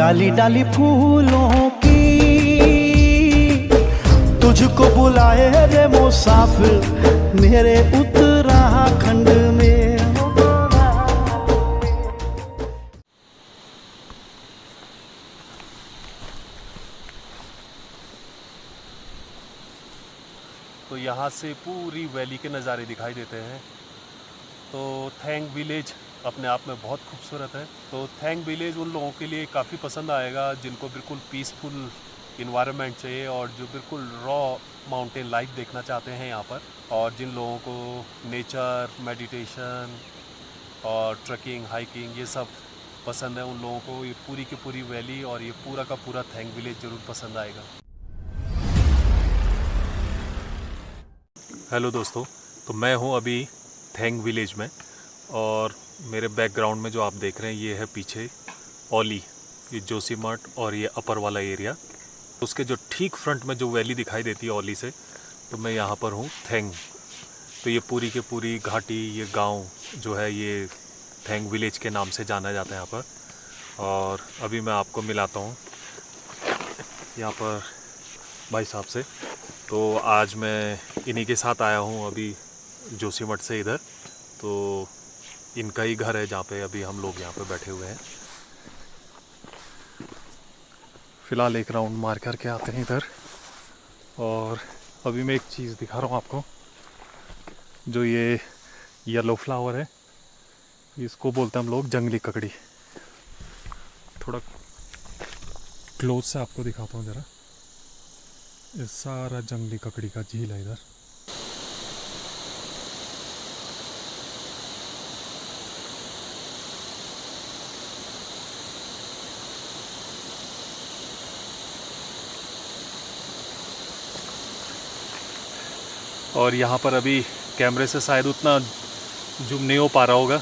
डाली डाली फूलों की तुझको बुलाए रे मुसाफिर मेरे उत्तराखंड में। तो यहाँ से पूरी वैली के नज़ारे दिखाई देते हैं। तो थेंग विलेज अपने आप में बहुत खूबसूरत है। तो थेंग विलेज उन लोगों के लिए काफ़ी पसंद आएगा जिनको बिल्कुल पीसफुल इन्वायरमेंट चाहिए और जो बिल्कुल रॉ माउंटेन लाइफ देखना चाहते हैं यहाँ पर, और जिन लोगों को नेचर, मेडिटेशन और ट्रैकिंग, हाइकिंग ये सब पसंद है, उन लोगों को ये पूरी की पूरी वैली और ये पूरा का पूरा थेंग विलेज ज़रूर पसंद आएगा। हेलो दोस्तों, तो मैं हूँ अभी थेंग विलेज में और मेरे बैकग्राउंड में जो आप देख रहे हैं ये है पीछे ओली, ये जोशीमठ और ये अपर वाला एरिया। उसके जो ठीक फ्रंट में जो वैली दिखाई देती है ओली से, तो मैं यहाँ पर हूँ थेंग। तो ये पूरी की पूरी घाटी, ये गांव जो है ये थेंग विलेज के नाम से जाना जाता है यहाँ पर। और अभी मैं आपको मिलाता हूँ यहाँ पर भाई साहब से। तो आज मैं इन्हीं के साथ आया हूँ अभी जोशीमठ से इधर। तो इनका ही घर है जहाँ पे अभी हम लोग यहाँ पे बैठे हुए हैं। फ़िलहाल एक राउंड मार करके आते हैं इधर। और अभी मैं एक चीज़ दिखा रहा हूँ आपको, जो ये येलो फ्लावर है, इसको बोलते हैं हम लोग जंगली ककड़ी। थोड़ा क्लोज से आपको दिखाता हूँ ज़रा। ये सारा जंगली ककड़ी का झील है इधर। और यहाँ पर अभी कैमरे से शायद उतना जूम नहीं हो पा रहा होगा,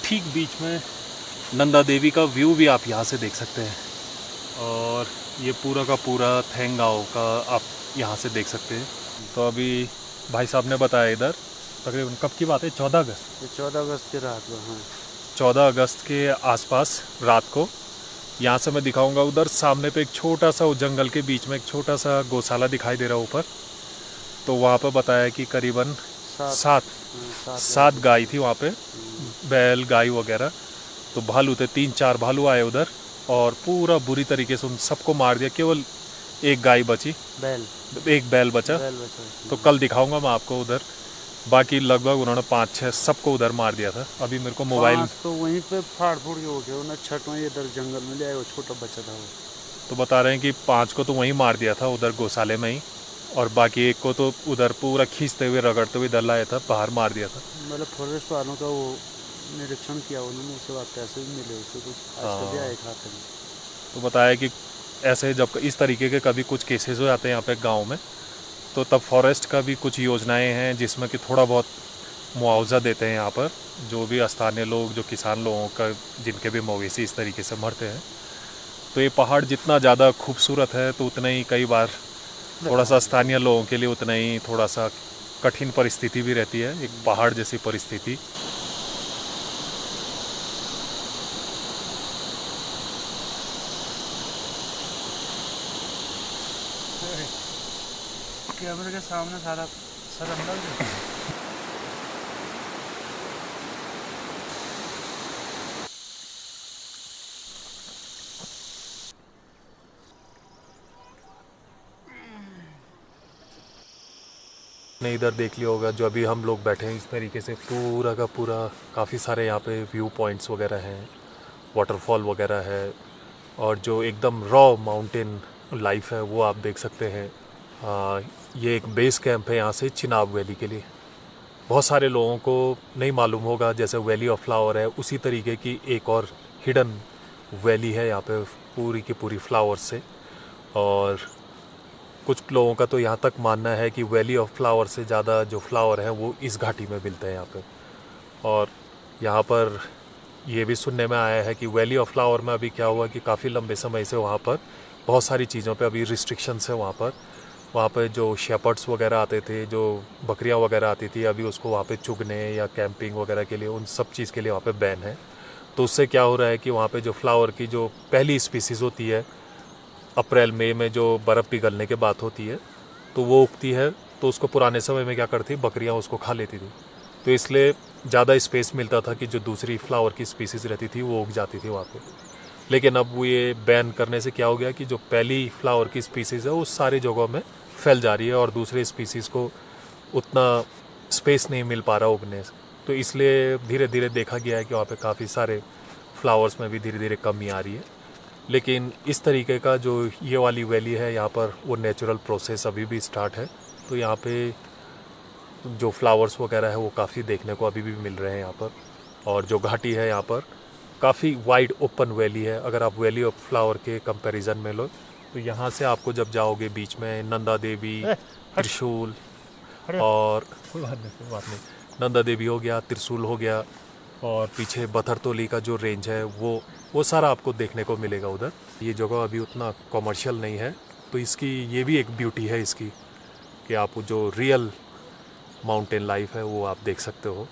ठीक बीच में नंदा देवी का व्यू भी आप यहाँ से देख सकते हैं। और ये पूरा का पूरा थेंग गाँव का आप यहाँ से देख सकते हैं। तो अभी भाई साहब ने बताया इधर तकरीबन कब की बात है, 14 अगस्त, 14 अगस्त की रात को। हाँ, 14 अगस्त के आसपास रात को यहाँ से मैं दिखाऊंगा। उधर सामने पे एक छोटा सा, उस जंगल के बीच में एक छोटा सा गौशाला दिखाई दे रहा है ऊपर। तो वहाँ पर बताया कि करीबन सात गाय थी वहाँ पे, बैल गाय वगैरह। तो भालू थे, 3-4 भालू आए उधर और पूरा बुरी तरीके से उन सबको मार दिया। केवल एक गाय बची, एक बैल बचा। तो कल दिखाऊंगा मैं आपको उधर। बाकी लगभग उन्होंने 5-6 सबको उधर मार दिया था। अभी मेरे को मोबाइल तो वहीं पे फाड़ फूड़ के हो गया। उन्हें छठवां इधर जंगल में ले आए, वो छोटा बच्चा था वो। तो बता रहे हैं कि 5 को तो वहीं मार दिया था उधर गौशाले में ही, और बाकी एक को तो उधर पूरा खींचते हुए रगड़ते हुए इधर लाया था, बाहर मार दिया था। मतलब फॉरेस्ट वालों का वो निरीक्षण किया उन्होंने, उसके बाद पैसे भी मिले उससे कुछ। आज कभी आए खाते में। तो बताया कि ऐसे जब इस तरीके के कभी कुछ केसेस हो जाते हैं यहाँ पे गांव में, तो तब फॉरेस्ट का भी कुछ योजनाएं हैं जिसमें कि थोड़ा बहुत मुआवजा देते हैं यहाँ पर जो भी स्थानीय लोग, जो किसान लोगों का, जिनके भी मवेशी इस तरीके से मरते हैं। तो ये पहाड़ जितना ज़्यादा खूबसूरत है तो उतना ही कई बार थोड़ा सा स्थानीय लोगों के लिए उतना ही थोड़ा सा कठिन परिस्थिति भी रहती है, एक पहाड़ जैसी परिस्थिति। कैमरे के सामने सारा सर अंदर ने इधर देख लिया होगा जो अभी हम लोग बैठे हैं इस तरीके से, पूरा का पूरा काफ़ी सारे यहाँ पे व्यू पॉइंट्स वगैरह हैं, वाटरफॉल वगैरह है, और जो एकदम रॉ माउंटेन लाइफ है वो आप देख सकते हैं। ये एक बेस कैंप है यहाँ से चिनाब वैली के लिए। बहुत सारे लोगों को नहीं मालूम होगा, जैसे वैली ऑफ फ्लावर है उसी तरीके की एक और हिडन वैली है यहाँ पे पूरी की पूरी फ्लावर से। और कुछ लोगों का तो यहाँ तक मानना है कि वैली ऑफ फ्लावर से ज़्यादा जो फ्लावर हैं वो इस घाटी में मिलते हैं यहाँ पे। और यहाँ पर ये भी सुनने में आया है कि वैली ऑफ फ्लावर में अभी क्या हुआ कि काफ़ी लंबे समय से वहाँ पर बहुत सारी चीज़ों पे अभी रिस्ट्रिक्शंस है। वहाँ पर जो शेपर्ड्स वगैरह आते थे, जो बकरियाँ वगैरह आती थी, अभी उसको वहाँ पे चुगने या कैंपिंग वगैरह के लिए, उन सब चीज़ के लिए वहाँ पे बैन है। तो उससे क्या हो रहा है कि वहाँ पे जो फ्लावर की जो पहली स्पीसीज़ होती है अप्रैल मई में जो बर्फ़ पिघलने के बाद होती है तो वो उगती है। तो उसको पुराने समय में क्या करती बकरियाँ उसको खा लेती थी, तो इसलिए ज़्यादा स्पेस मिलता था कि जो दूसरी फ्लावर की स्पीसीज़ रहती थी वो उग जाती थी वहाँ पे। लेकिन अब वो ये बैन करने से क्या हो गया कि जो पहली फ्लावर की स्पीसीज़ है वो सारी जगहों में फैल जा रही है और दूसरे स्पीसीज़ को उतना स्पेस नहीं मिल पा रहा उगने से। तो इसलिए धीरे धीरे देखा गया है कि वहाँ पे काफ़ी सारे फ्लावर्स में भी धीरे धीरे कमी आ रही है। लेकिन इस तरीके का जो ये वाली वैली है यहाँ पर वो नेचुरल प्रोसेस अभी भी स्टार्ट है। तो यहाँ पे जो फ्लावर्स वगैरह है वो काफ़ी देखने को अभी भी मिल रहे हैं यहाँ पर। और जो घाटी है यहाँ पर काफ़ी वाइड ओपन वैली है। अगर आप वैली ऑफ फ्लावर के कंपैरिजन में लो तो यहाँ से आपको जब जाओगे बीच में नंदा देवी, त्रिशूल और कोई बात नहीं, नंदा देवी हो गया, त्रिशूल हो गया और पीछे बथरतोली का जो रेंज है वो सारा आपको देखने को मिलेगा उधर। ये जगह अभी उतना कॉमर्शियल नहीं है, तो इसकी ये भी एक ब्यूटी है इसकी कि आप जो रियल माउंटेन लाइफ है वो आप देख सकते हो।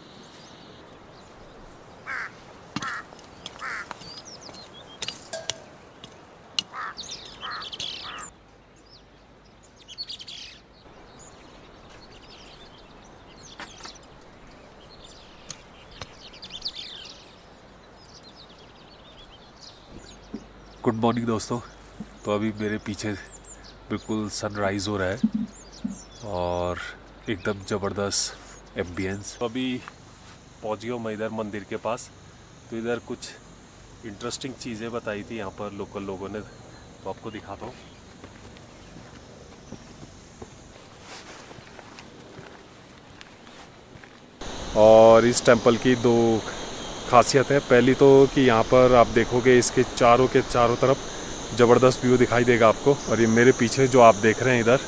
गुड मॉर्निंग दोस्तों। तो अभी मेरे पीछे बिल्कुल सनराइज़ हो रहा है और एकदम ज़बरदस्त एम्बियंस। तो अभी पहुँच गया मैं इधर मंदिर के पास। तो इधर कुछ इंटरेस्टिंग चीज़ें बताई थी यहाँ पर लोकल लोगों ने, तो आपको दिखाता हूँ। और इस टेंपल की दो खासियत है। पहली तो कि यहाँ पर आप देखोगे इसके चारों के चारों तरफ ज़बरदस्त व्यू दिखाई देगा आपको। और ये मेरे पीछे जो आप देख रहे हैं इधर,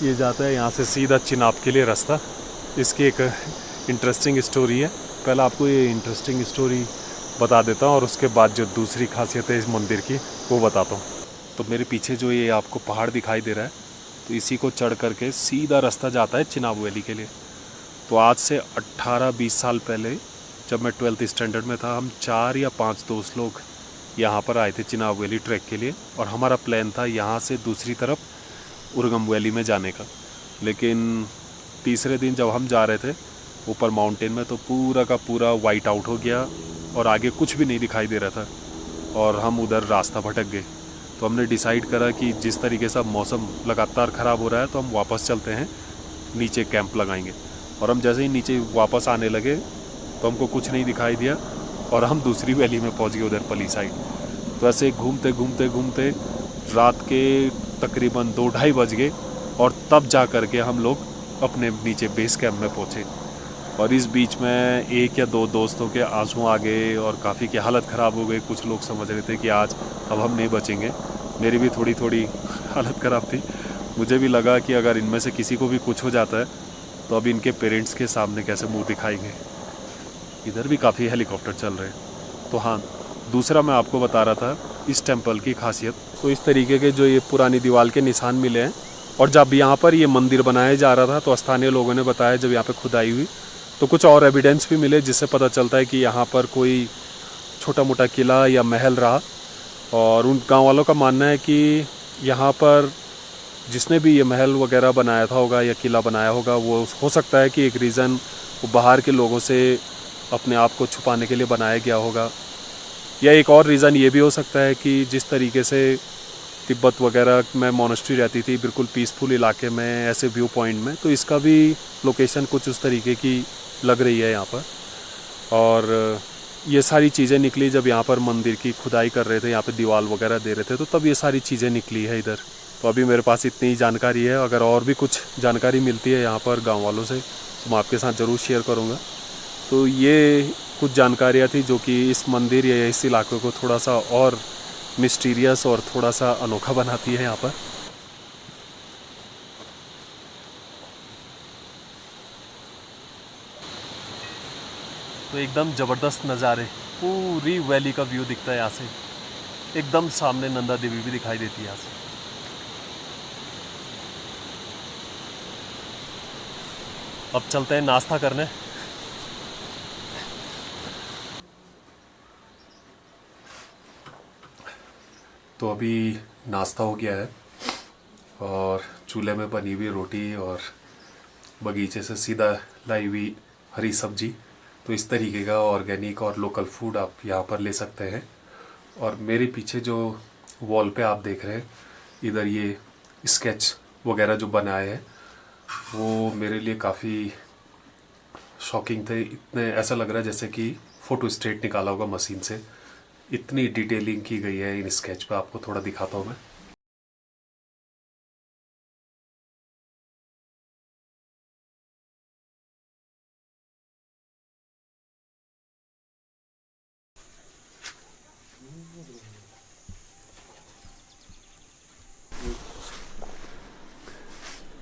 ये जाता है यहाँ से सीधा चिनाब के लिए रास्ता। इसकी एक इंटरेस्टिंग स्टोरी है। पहले आपको ये इंटरेस्टिंग स्टोरी बता देता हूँ और उसके बाद जो दूसरी खासियत है इस मंदिर की वो बताता हूँ। तो मेरे पीछे जो ये आपको पहाड़ दिखाई दे रहा है, तो इसी को चढ़ करके सीधा रास्ता जाता है चिनाब वैली के लिए। तो आज से 18-20 साल पहले जब मैं 12th स्टैंडर्ड में था, हम 4 या 5 दोस्त लोग यहाँ पर आए थे चिनाब वैली ट्रैक के लिए। और हमारा प्लान था यहाँ से दूसरी तरफ उर्गम वैली में जाने का। लेकिन तीसरे दिन जब हम जा रहे थे ऊपर माउंटेन में, तो पूरा का पूरा वाइट आउट हो गया और आगे कुछ भी नहीं दिखाई दे रहा था और हम उधर रास्ता भटक गए। तो हमने डिसाइड करा कि जिस तरीके से मौसम लगातार ख़राब हो रहा है तो हम वापस चलते हैं, नीचे कैंप लगाएंगे। और हम जैसे ही नीचे वापस आने लगे तो हमको कुछ नहीं दिखाई दिया और हम दूसरी वैली में पहुंच गए, उधर पली साइड। तो ऐसे घूमते घूमते घूमते रात के तकरीबन 2-2:30 बज गए और तब जा कर के हम लोग अपने नीचे बेस कैंप में पहुंचे। और इस बीच में 1 या 2 दोस्तों के आंसू आ गए और काफ़ी की हालत ख़राब हो गई। कुछ लोग समझ रहे थे कि आज अब हम नहीं बचेंगे। मेरी भी थोड़ी थोड़ी हालत ख़राब थी। मुझे भी लगा कि अगर इनमें से किसी को भी कुछ हो जाता है तो अब इनके पेरेंट्स के सामने कैसे मुंह दिखाएंगे। इधर भी काफ़ी हेलीकॉप्टर चल रहे हैं। तो हाँ, दूसरा मैं आपको बता रहा था इस टेंपल की खासियत। तो इस तरीके के जो ये पुरानी दीवार के निशान मिले हैं, और जब यहाँ पर ये मंदिर बनाया जा रहा था तो स्थानीय लोगों ने बताया जब यहाँ पे खुदाई हुई तो कुछ और एविडेंस भी मिले, जिससे पता चलता है कि यहाँ पर कोई छोटा मोटा किला या महल रहा। और उन गाँव वालों का मानना है कि यहाँ पर जिसने भी ये महल वगैरह बनाया था होगा या किला बनाया होगा, वो हो सकता है कि एक रीज़न वो बाहर के लोगों से अपने आप को छुपाने के लिए बनाया गया होगा। या एक और रीज़न ये भी हो सकता है कि जिस तरीके से तिब्बत वगैरह में मोनेस्ट्री रहती थी बिल्कुल पीसफुल इलाके में, ऐसे व्यू पॉइंट में, तो इसका भी लोकेशन कुछ उस तरीके की लग रही है यहाँ पर। और ये सारी चीज़ें निकली जब यहाँ पर मंदिर की खुदाई कर रहे थे, यहाँ पे दीवार वगैरह दे रहे थे, तो तब ये सारी चीज़ें निकली है इधर। तो अभी मेरे पास इतनी ही जानकारी है। अगर और भी कुछ जानकारी मिलती है यहाँ पर गाँव वालों से तो मैं आपके साथ ज़रूर शेयर करूँगा। तो ये कुछ जानकारियाँ थी जो कि इस मंदिर या इस इलाके को थोड़ा सा और मिस्टीरियस और थोड़ा सा अनोखा बनाती है यहाँ पर। तो एकदम ज़बरदस्त नज़ारे, पूरी वैली का व्यू दिखता है यहाँ से। एकदम सामने नंदा देवी भी दिखाई देती है यहाँ से। अब चलते हैं नाश्ता करने। तो अभी नाश्ता हो गया है और चूल्हे में बनी हुई रोटी और बगीचे से सीधा लाई हुई हरी सब्जी। तो इस तरीके का ऑर्गेनिक और लोकल फूड आप यहाँ पर ले सकते हैं। और मेरे पीछे जो वॉल पे आप देख रहे हैं, इधर ये स्केच वगैरह जो बनाए हैं वो मेरे लिए काफ़ी शॉकिंग थे। इतने ऐसा लग रहा है जैसे कि फ़ोटो स्टेट निकाला होगा मशीन से, इतनी डिटेलिंग की गई है इन स्केच पे। आपको थोड़ा दिखाता हूँ मैं।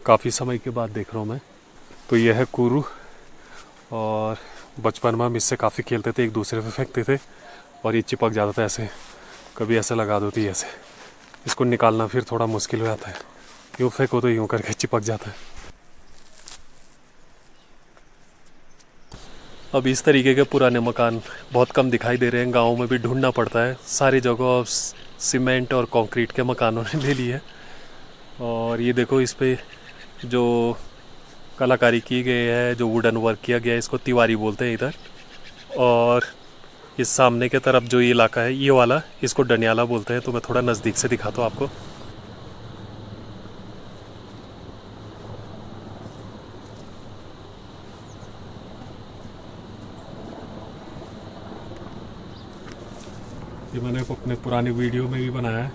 काफ़ी समय के बाद देख रहा हूँ मैं। तो यह है कुरू, और बचपन में हम इससे काफ़ी खेलते थे, एक दूसरे पे फेंकते थे और ये चिपक जाता था ऐसे। कभी ऐसे लगा दो थी ऐसे, इसको निकालना फिर थोड़ा मुश्किल हो जाता है। यूँ फेंको तो यूँ करके चिपक जाता है। अब इस तरीके के पुराने मकान बहुत कम दिखाई दे रहे हैं, गाँव में भी ढूंढना पड़ता है। सारी जगह अब सीमेंट और कंक्रीट के मकानों ने ले लिए है। और ये देखो, इस पे जो कलाकारी की गई है, जो वुडन वर्क किया गया है, इसको तिवारी बोलते हैं इधर। और इस सामने के तरफ जो ये इलाका है, ये वाला, इसको डनियाला बोलते हैं। तो मैं थोड़ा नज़दीक से दिखाता हूँ आपको। ये मैंने अपने पुरानी वीडियो में भी बनाया है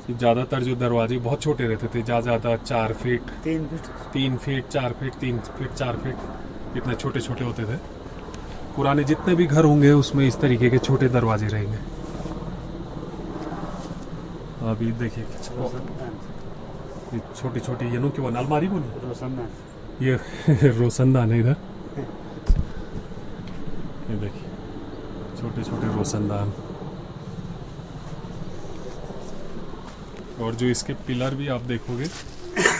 कि ज़्यादातर जो दरवाजे बहुत छोटे रहते थे, ज़्यादा 4 feet 3 feet 4 feet 3 feet 4 feet इतने छोटे छोटे होते थे। पुराने जितने भी घर होंगे उसमें इस तरीके के छोटे दरवाजे रहेंगे। अभी देखिए, ये छोटी छोटी ये नो की वो अलमारी बोली, ये रोशनदान है इधर। ये देखिए, छोटे छोटे रोशनदान। और जो इसके पिलर भी आप देखोगे,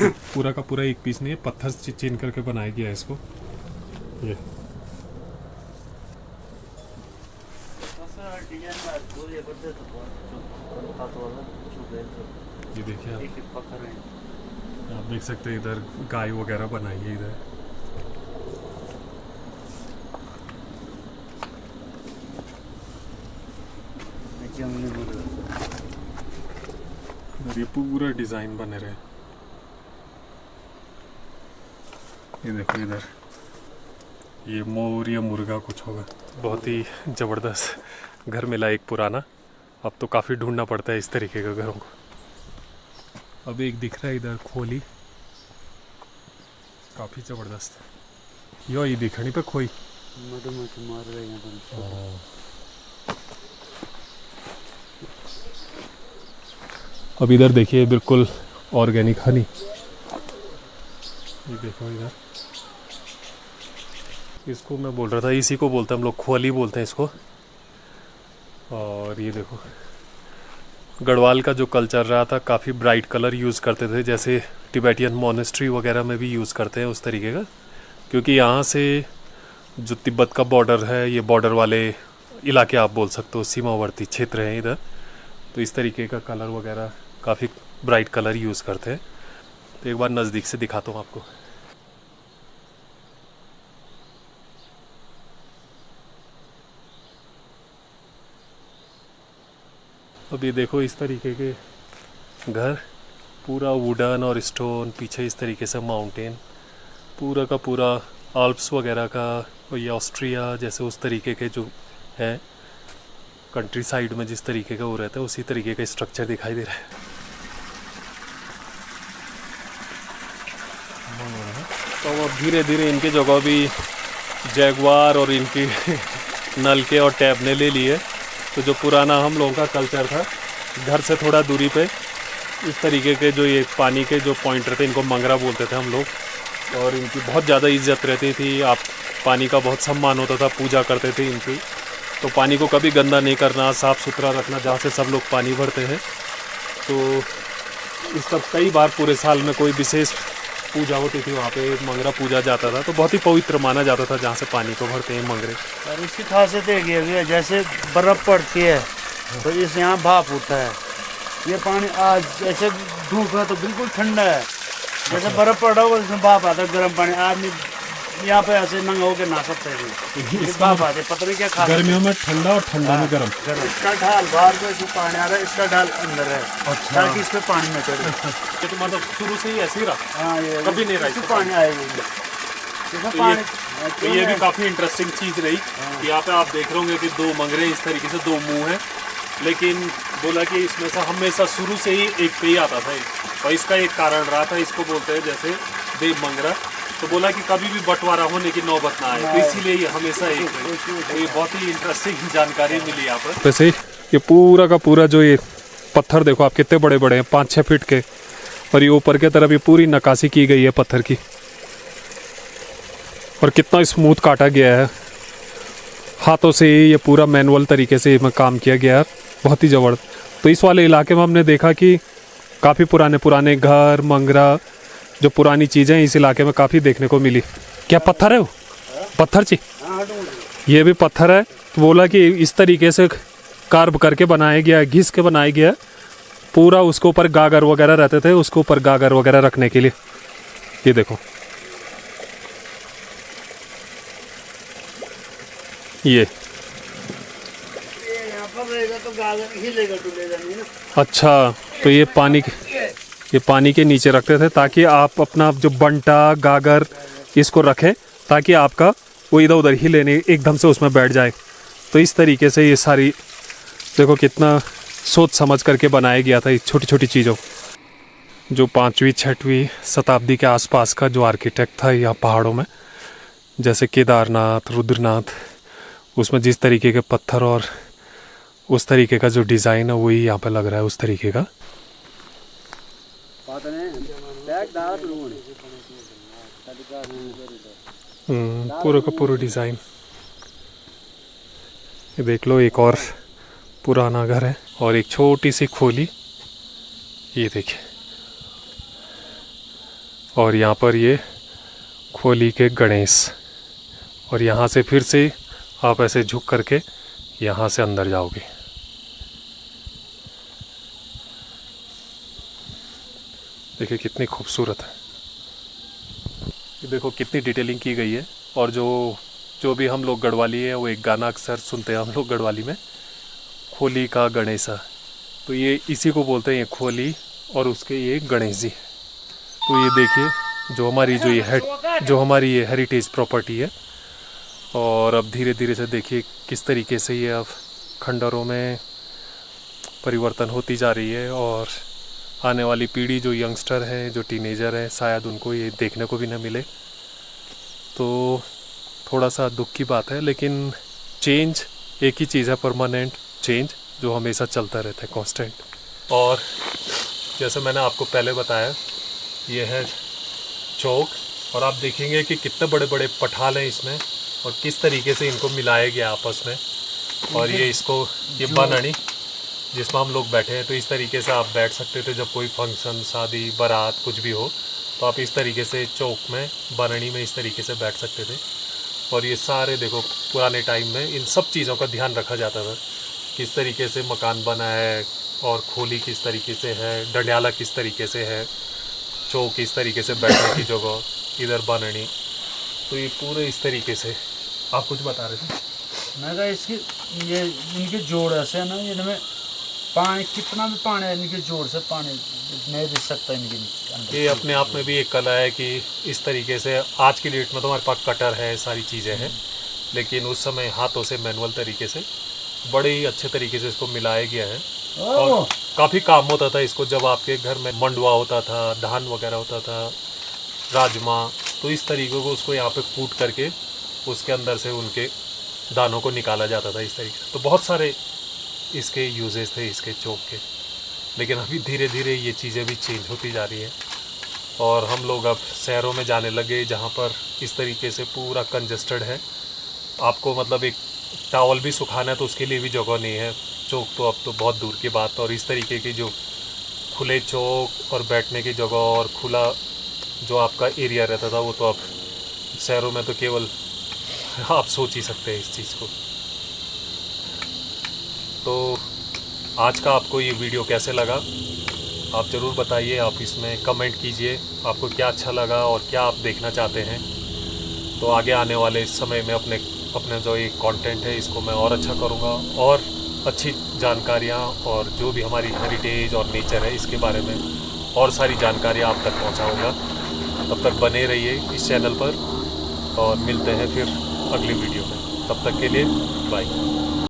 पूरा का पूरा एक पीस नहीं है, पत्थर चिन करके बनाया गया है इसको। ये देखिए आप देख सकते हैं, इधर गाय वगैरह बनाई है इधर। ये पूरा डिजाइन बने रहे। ये देखो इधर, ये मोर या मुर्गा कुछ होगा। बहुत ही ज़बरदस्त घर मिला एक पुराना। अब तो काफ़ी ढूंढना पड़ता है इस तरीके के घरों को। अब एक दिख रहा है इधर खोली, काफ़ी ज़बरदस्त। यो ये दिखनी पे खोई मधुमक्खी मार रहे हैं। अब इधर देखिए, बिल्कुल ऑर्गेनिक हनी। ये देखो इधर, इसको मैं बोल रहा था, इसी को बोलते हैं हम लोग, खोली बोलते हैं इसको। और ये देखो, गढ़वाल का जो कल्चर रहा था, काफ़ी ब्राइट कलर यूज़ करते थे, जैसे टिबेटियन मोनेस्ट्री वगैरह में भी यूज़ करते हैं उस तरीके का। क्योंकि यहाँ से जो तिब्बत का बॉर्डर है, ये बॉर्डर वाले इलाके आप बोल सकते हो, सीमावर्ती क्षेत्र हैं इधर। तो इस तरीके का कलर वगैरह काफ़ी ब्राइट कलर यूज़ करते हैं। तो एक बार नज़दीक से दिखाता हूँ आपको। अब ये देखो, इस तरीके के घर, पूरा वुडन और स्टोन, पीछे इस तरीके से माउंटेन, पूरा का पूरा आल्प्स वगैरह का, और ये ऑस्ट्रिया जैसे उस तरीके के जो है कंट्री साइड में जिस तरीके का वो रहता है, उसी तरीके का स्ट्रक्चर दिखाई दे रहा है। तो अब धीरे धीरे इनकी जगह भी जैगवार और इनकी नलके और टैब ने ले लिए। तो जो पुराना हम लोगों का कल्चर था, घर से थोड़ा दूरी पे इस तरीके के जो ये पानी के जो पॉइंट रहते, इनको मंगरा बोलते थे हम लोग। और इनकी बहुत ज़्यादा इज्जत रहती थी, आप पानी का बहुत सम्मान होता था, पूजा करते थे इनकी। तो पानी को कभी गंदा नहीं करना, साफ़ सुथरा रखना, जहाँ से सब लोग पानी भरते हैं। तो इस सब कई बार पूरे साल में कोई विशेष पूजा होती थी, वहाँ पे मंगरा पूजा जाता था। तो बहुत ही पवित्र माना जाता था जहाँ से पानी को भरते हैं मंगरे। और इसकी खासियत एक ये भी है, जैसे बर्फ़ पड़ती है तो इस यहाँ भाप उठता है, ये पानी आज जैसे धूप है तो बिल्कुल ठंडा है, जैसे बर्फ पड़ा हुआ उसमें भाप आता है गर्म पानी। आदमी यहाँ पे ऐसे नंगा होकर नहा सकते हैं, भाप आते पता नहीं क्या खा। गर्मियों में ठंडा और ठंडा में गर्म। इसका ढाल बाहर में जो पानी आ रहा है, इसका ढाल अंदर है ताकि इस पे पानी न चढ़े। ये तो मतलब शुरू से ही ऐसे ही रहा, हाँ ये कभी नहीं रहा इसमें इसमें पानी आएगा इसमें पानी। तो ये भी काफ़ी इंटरेस्टिंग चीज़ रही कि यहाँ पे आप देख रहे होंगे कि दो मंगरे इस तरीके से दो मुंह हैं, लेकिन बोला कि इसमें से हमेशा शुरू से ही एक पे ही आता था और इसका एक कारण रहा था, इसको बोलते हैं जैसे देव मंगरा। तो बोला कि कभी भी बंटवारा होने की नौबत ना आए, तो इसीलिए ये हमेशा एक है। तो ये बहुत ही इंटरेस्टिंग जानकारी मिली यहाँ पर। वैसे ये पूरा का पूरा जो ये पत्थर देखो आप कितने बड़े बड़े हैं, 5-6 फीट के, और ये ऊपर की तरफ ये पूरी नक्काशी की गई है पत्थर की, और कितना स्मूथ काटा गया है हाथों से। ये पूरा मैनुअल तरीके से इसमें काम किया गया है, बहुत ही ज़बरदस्त। तो इस वाले इलाके में हमने देखा कि काफ़ी पुराने घर मंगरा जो पुरानी चीज़ें इस इलाके में काफ़ी देखने को मिली। क्या पत्थर है वो? पत्थर ची ये भी पत्थर है। तो बोला कि इस तरीके से कार्व करके बनाया गया, घिस के बनाया गया पूरा। उसके ऊपर गागर वगैरह रहते थे, उसके ऊपर गागर वगैरह रखने के लिए। ये देखो ये यहाँ पर रहेगा तो गागर हिलेगा डुलेगा नहीं ना। अच्छा, तो ये पानी के नीचे रखते थे ताकि आप अपना जो बंटा गागर इसको रखें, ताकि आपका वो इधर उधर ही लेने एकदम से उसमें बैठ जाए। तो इस तरीके से ये सारी देखो कितना सोच समझ करके बनाया गया था इस छोटी छोटी चीज़ों। जो 5वीं-6वीं शताब्दी के आसपास का जो आर्किटेक्ट था यहाँ पहाड़ों में, जैसे केदारनाथ, रुद्रनाथ, उसमें जिस तरीके के पत्थर और उस तरीके का जो डिज़ाइन है वही यहाँ पे लग रहा है उस तरीके का। पूरा का पूरा डिज़ाइन। ये देख लो, एक और पुराना घर है और एक छोटी सी खोली, ये देखिए। और यहाँ पर ये खोली के गणेश, और यहाँ से फिर से आप ऐसे झुक करके यहाँ से अंदर जाओगे। देखिए कितनी खूबसूरत है। ये देखो कितनी डिटेलिंग की गई है। और जो भी हम लोग गढ़वाली हैं वो एक गाना अक्सर सुनते हैं हम लोग गढ़वाली में, खोली का गणेशा। तो ये इसी को बोलते हैं, ये खोली और उसके ये गणेश जी। तो ये देखिए जो हमारी ये हेरिटेज प्रॉपर्टी है। और अब धीरे धीरे से देखिए किस तरीके से ये अब खंडरों में परिवर्तन होती जा रही है। और आने वाली पीढ़ी जो यंगस्टर है, जो टीनेजर है, शायद उनको ये देखने को भी न मिले। तो थोड़ा सा दुख की बात है, लेकिन चेंज एक ही चीज़ है, परमानेंट चेंज जो हमेशा चलता रहता है, कांस्टेंट। और जैसे मैंने आपको पहले बताया, ये है चौक, और आप देखेंगे कि कितने बड़े बड़े पठाल हैं इसमें और किस तरीके से इनको मिलाया गया आपस में। और ये बननी जिसमें हम लोग बैठे हैं, तो इस तरीके से आप बैठ सकते थे जब कोई फंक्शन, शादी, बारात कुछ भी हो, तो आप इस तरीके से चौक में, बननी में इस तरीके से बैठ सकते थे। और ये सारे देखो पुराने टाइम में इन सब चीज़ों का ध्यान रखा जाता था, किस तरीके से मकान बना है और खोली किस तरीके से है, डंडियाला किस तरीके से है, चौक इस तरीके से बैठने की जगह, इधर बननी। तो ये पूरे इस तरीके से। आप कुछ बता रहे थे? मैं कहा इसकी ये इनके जोड़ ऐसे है ना, इनमें पानी कितना भी पानी है, इनके जोड़ से पानी नहीं दिख सकता इनके अंदर। ये अपने आप में भी एक कला है कि इस तरीके से आज की डेट में तो हमारे पास कटर है, सारी चीज़ें हैं, लेकिन उस समय हाथों से मैनुअल तरीके से बड़े ही अच्छे तरीके से इसको मिलाया गया है। और काफ़ी काम होता था इसको, जब आपके घर में मंडवा होता था, धान वगैरह होता था, राजमा, तो इस तरीके को उसको यहाँ पे कूट करके उसके अंदर से उनके दानों को निकाला जाता था इस तरीके से। तो बहुत सारे इसके यूजेस थे इसके चौक के। लेकिन अभी धीरे धीरे ये चीज़ें भी चेंज होती जा रही हैं और हम लोग अब शहरों में जाने लगे जहाँ पर इस तरीके से पूरा कंजस्टेड है। आपको मतलब एक टॉवल भी सुखाना है तो उसके लिए भी जगह नहीं है। चौक तो अब तो बहुत दूर की बात। और इस तरीके की जो खुले चौक और बैठने की जगह और खुला जो आपका एरिया रहता था, वो तो अब शहरों में तो केवल आप सोच ही सकते हैं इस चीज़ को। तो आज का आपको ये वीडियो कैसे लगा आप ज़रूर बताइए, आप इसमें कमेंट कीजिए आपको क्या अच्छा लगा और क्या आप देखना चाहते हैं। तो आगे आने वाले इस समय में अपने जो ये कंटेंट है इसको मैं और अच्छा करूँगा और अच्छी जानकारियाँ और जो भी हमारी हेरिटेज और नेचर है इसके बारे में और सारी जानकारियाँ आप तक पहुँचाऊँगा। तब तक बने रहिए इस चैनल पर और मिलते हैं फिर अगली वीडियो में। तब तक के लिए बाय।